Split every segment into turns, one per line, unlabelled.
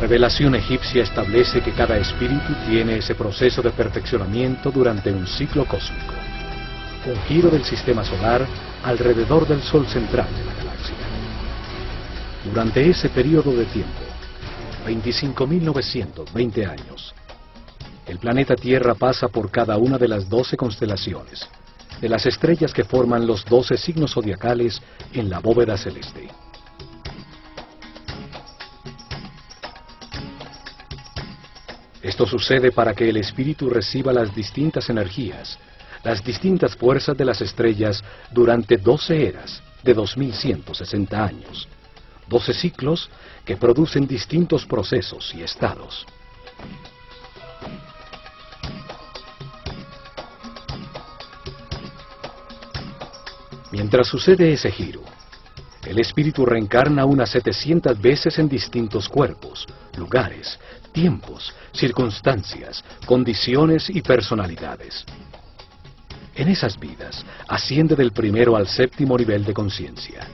revelación egipcia establece que cada espíritu tiene ese proceso de perfeccionamiento durante un ciclo cósmico, un giro del sistema solar alrededor del Sol central de la galaxia. Durante ese periodo de tiempo, 25.920 años, el planeta Tierra pasa por cada una de las 12 constelaciones, de las estrellas que forman los 12 signos zodiacales en la bóveda celeste. Esto sucede para que el espíritu reciba las distintas energías, las distintas fuerzas de las estrellas durante 12 eras de 2160 años, 12 ciclos que producen distintos procesos y estados. Mientras sucede ese giro, el espíritu reencarna unas 700 veces en distintos cuerpos, lugares, tiempos, circunstancias, condiciones y personalidades. En esas vidas, asciende del primero al séptimo nivel de conciencia.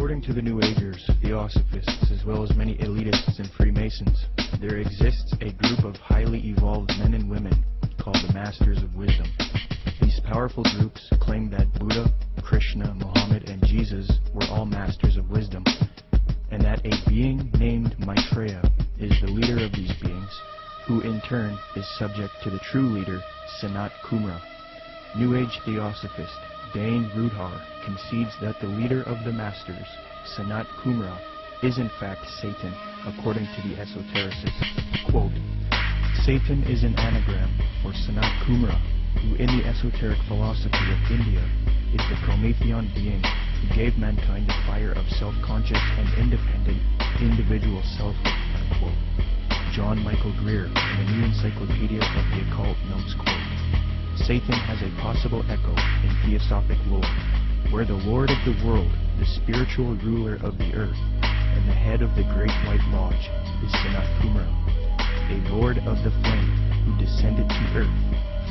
According to the New Agers, Theosophists, as well as many elitists and Freemasons, there exists a group of highly evolved men and women called the Masters of Wisdom. These powerful groups claim that Buddha, Krishna, Muhammad, and Jesus were all masters of wisdom, and that a being named Maitreya is the leader of these beings, who in turn is subject to the true leader, Sanat Kumara. New Age Theosophist Dane Rudhar concedes that the leader of the Masters, Sanat Kumara, is in fact Satan, according to the esotericists. Quote, Satan is an anagram for Sanat Kumara, who in the esoteric philosophy of India is the Promethean being who gave mankind the fire of self-conscious and independent individual selfhood, unquote. John Michael Greer, in the New Encyclopedia of the Occult, notes, quote, Satan has a possible echo in Theosophic lore, where the Lord of the world, the spiritual ruler of the earth, and the head of the Great White Lodge is Sanat Kumara, a lord of the flame who descended to earth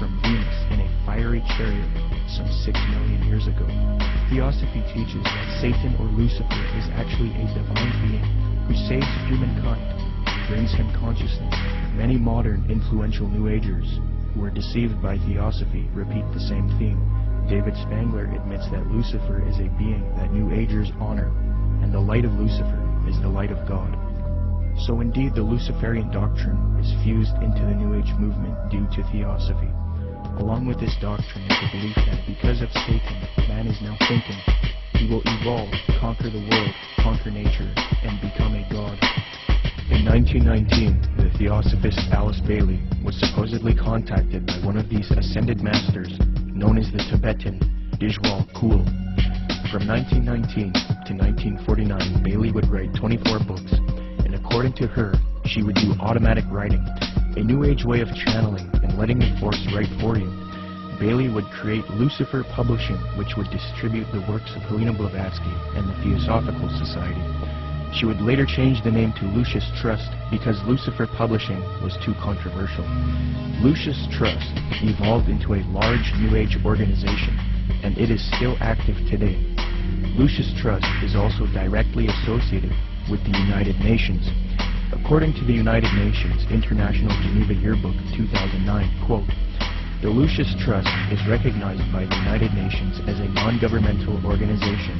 from Venus in a fiery chariot some 6 million years ago. Theosophy teaches that Satan or Lucifer is actually a divine being who saves humankind and brings him consciousness. Many modern influential New Agers who are deceived by Theosophy repeat the same theme. David Spangler admits that Lucifer is a being that New Agers honor, and the light of Lucifer is the light of God. So indeed the Luciferian doctrine is fused into the New Age movement due to theosophy. Along with this doctrine is the belief that because of Satan, man is now thinking he will evolve, conquer the world, conquer nature, and become a god. In 1919, the theosophist Alice Bailey was supposedly contacted by one of these ascended masters, known as the Tibetan Dijwal Kul. From 1919 to 1949, Bailey would write 24 books, and according to her, she would do automatic writing, a new age way of channeling and letting the force write for you. Bailey would create Lucifer Publishing, which would distribute the works of Helena Blavatsky and the Theosophical Society. She would later change the name to Lucius Trust because Lucifer Publishing was too controversial. Lucius Trust evolved into a large New Age organization, and it is still active today. Lucius Trust is also directly associated with the United Nations. According to the United Nations International Geneva Yearbook 2009, quote, "The Lucius Trust is recognized by the United Nations as a non-governmental organization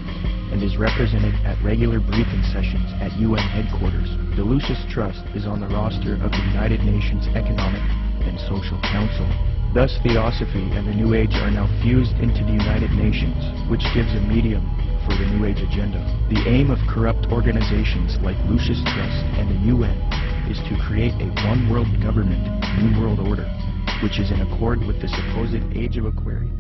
and is represented at regular briefing sessions at UN headquarters. The Lucius Trust is on the roster of the United Nations Economic and Social Council." Thus, Theosophy and the New Age are now fused into the United Nations, which gives a medium for the New Age agenda. The aim of corrupt organizations like Lucius Trust and the UN is to create a one-world government, New World Order, which is in accord with the supposed Age of Aquarius.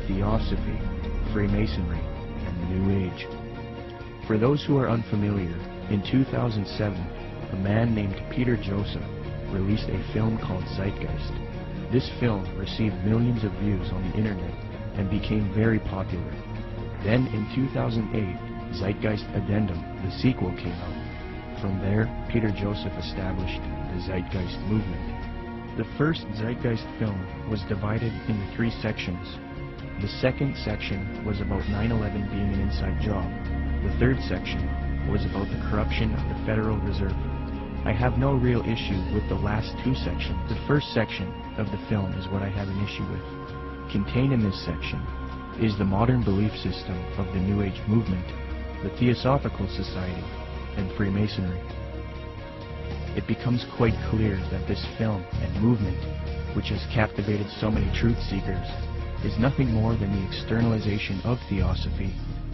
Theosophy, Freemasonry, and the New Age. For those who are unfamiliar, in 2007, a man named Peter Joseph released a film called Zeitgeist. This film received millions of views on the internet and became very popular. Then in 2008, Zeitgeist Addendum, the sequel, came out. From there, Peter Joseph established the Zeitgeist movement. The first Zeitgeist film was divided into 3 sections. The second section was about 9/11 being an inside job. The third section was about the corruption of the Federal Reserve. I have no real issue with the last 2 sections. The first section of the film is what I have an issue with. Contained in this section is the modern belief system of the New Age movement, the Theosophical Society, and Freemasonry. It becomes quite clear that this film and movement, which has captivated so many truth seekers, is nothing more than the externalization of Theosophy,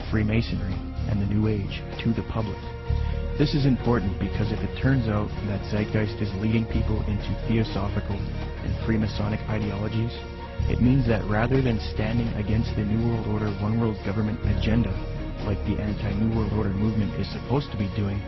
Freemasonry, and the New Age to the public. This is important because if it turns out that Zeitgeist is leading people into Theosophical and Freemasonic ideologies, it means that rather than standing against the New World Order, One World Government agenda, like the anti-New World Order movement is supposed to be doing,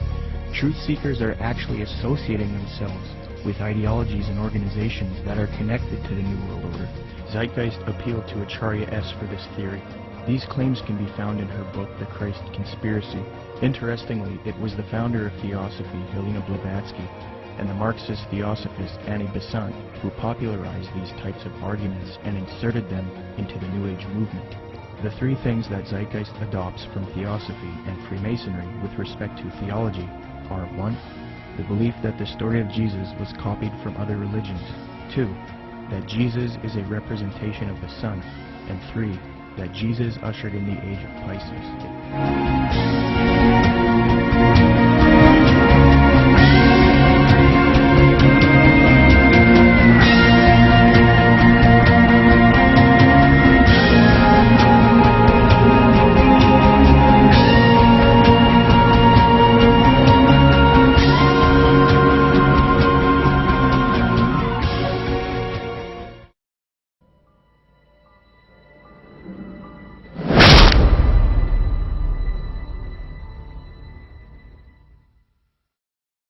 truth seekers are actually associating themselves with ideologies and organizations that are connected to the New World Order. Zeitgeist appealed to Acharya S. for this theory. These claims can be found in her book, The Christ Conspiracy. Interestingly, it was the founder of Theosophy, Helena Blavatsky, and the Marxist Theosophist Annie Besant who popularized these types of arguments and inserted them into the New Age movement. The three things that Zeitgeist adopts from Theosophy and Freemasonry with respect to theology are 1. The belief that the story of Jesus was copied from other religions. 2. That Jesus is a representation of the Son. And 3. That Jesus ushered in the age of Pisces.